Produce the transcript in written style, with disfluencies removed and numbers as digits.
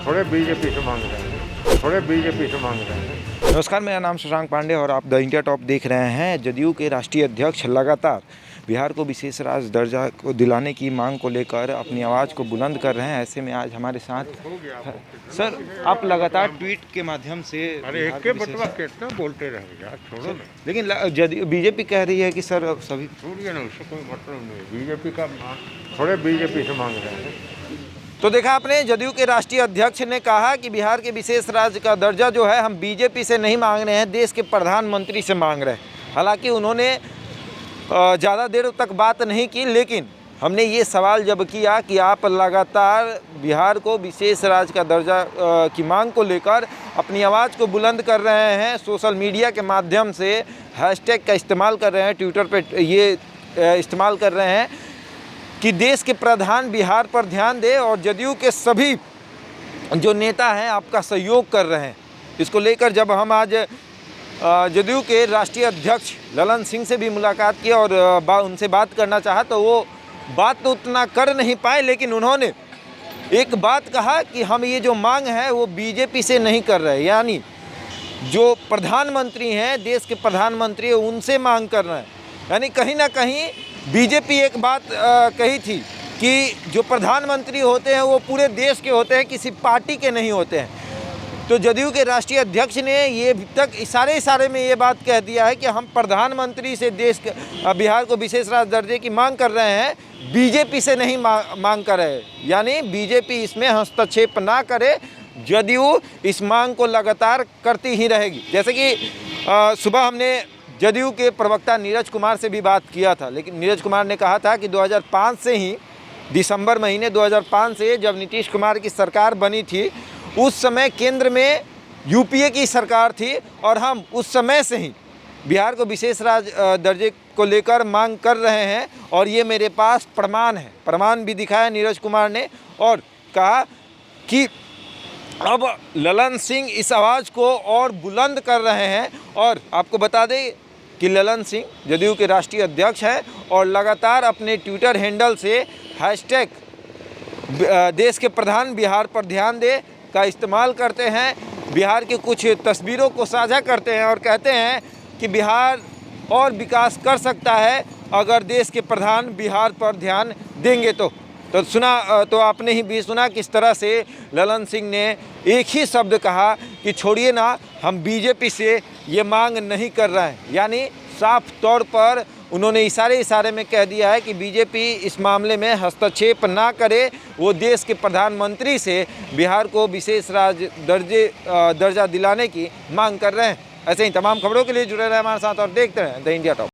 थोड़े बीजेपी से मांग रहे हैं, थोड़े बीजेपी से मांग रहे हैं। नमस्कार, मेरा नाम शशांक पांडे और आप द इंडिया टॉप देख रहे हैं। जदयू के राष्ट्रीय अध्यक्ष लगातार बिहार को विशेष राज्य दर्जा को दिलाने की मांग को लेकर अपनी आवाज़ को बुलंद कर रहे हैं। ऐसे में आज हमारे साथ सर, आप लगातार ट्वीट के माध्यम से अरे एक के बटवा कितना बोलते रहे यार, छोड़ो ना। लेकिन बीजेपी कह रही है कि सर सभी छोड़िए ना, उससे कोई मतलब नहीं। बीजेपी का थोड़े बीजेपी से मांग रहे हैं। तो देखा आपने, जदयू के राष्ट्रीय अध्यक्ष ने कहा कि बिहार के विशेष राज्य का दर्जा जो है हम बीजेपी से नहीं मांग रहे हैं, देश के प्रधानमंत्री से मांग रहे हैं। हालांकि उन्होंने ज़्यादा देर तक बात नहीं की, लेकिन हमने ये सवाल जब किया कि आप लगातार बिहार को विशेष राज्य का दर्जा की मांग को लेकर अपनी आवाज़ को बुलंद कर रहे हैं, सोशल मीडिया के माध्यम से हैशटैग का इस्तेमाल कर रहे हैं, ट्विटर पे ये इस्तेमाल कर रहे हैं कि देश के प्रधान बिहार पर ध्यान दे, और जदयू के सभी जो नेता हैं आपका सहयोग कर रहे हैं। इसको लेकर जब हम आज जदयू के राष्ट्रीय अध्यक्ष ललन सिंह से भी मुलाकात की और उनसे बात करना चाहा, तो वो बात तो उतना कर नहीं पाए, लेकिन उन्होंने एक बात कहा कि हम ये जो मांग है वो बीजेपी से नहीं कर रहे, यानी जो प्रधानमंत्री हैं, देश के प्रधानमंत्री, उनसे मांग कर रहे हैं। यानी कहीं ना कहीं बीजेपी एक बात कही थी कि जो प्रधानमंत्री होते हैं वो पूरे देश के होते हैं, किसी पार्टी के नहीं होते हैं। तो जदयू के राष्ट्रीय अध्यक्ष ने ये अभी तक इशारे में ये बात कह दिया है कि हम प्रधानमंत्री से देश के बिहार को विशेष राज्य दर्जे की मांग कर रहे हैं, बीजेपी से नहीं मांग कर रहे हैं। यानी बीजेपी इसमें हस्तक्षेप ना करे, जदयू इस मांग को लगातार करती ही रहेगी। जैसे कि सुबह हमने जदयू के प्रवक्ता नीरज कुमार से भी बात किया था, लेकिन नीरज कुमार ने कहा था कि 2005 से ही, दिसंबर महीने 2005 से जब नीतीश कुमार की सरकार बनी थी, उस समय केंद्र में यूपीए की सरकार थी और हम उस समय से ही बिहार को विशेष राज्य दर्जे को लेकर मांग कर रहे हैं, और ये मेरे पास प्रमाण है। प्रमाण भी दिखाया नीरज कुमार ने और कहा कि अब ललन सिंह इस आवाज़ को और बुलंद कर रहे हैं। और आपको बता दें कि ललन सिंह जदयू के राष्ट्रीय अध्यक्ष हैं और लगातार अपने ट्विटर हैंडल से हैशटैग देश के प्रधान बिहार पर ध्यान दे का इस्तेमाल करते हैं। बिहार की कुछ तस्वीरों को साझा करते हैं और कहते हैं कि बिहार और विकास कर सकता है अगर देश के प्रधान बिहार पर ध्यान देंगे तो आपने ही भी सुना किस तरह से ललन सिंह ने एक ही शब्द कहा कि छोड़िए ना, हम बीजेपी से ये मांग नहीं कर रहे हैं। यानी साफ तौर पर उन्होंने इशारे में कह दिया है कि बीजेपी इस मामले में हस्तक्षेप ना करे, वो देश के प्रधानमंत्री से बिहार को विशेष राज्य दर्जा दिलाने की मांग कर रहे हैं। ऐसे ही तमाम खबरों के लिए जुड़े रहे हमारे साथ और देखते रहें द इंडिया टॉप।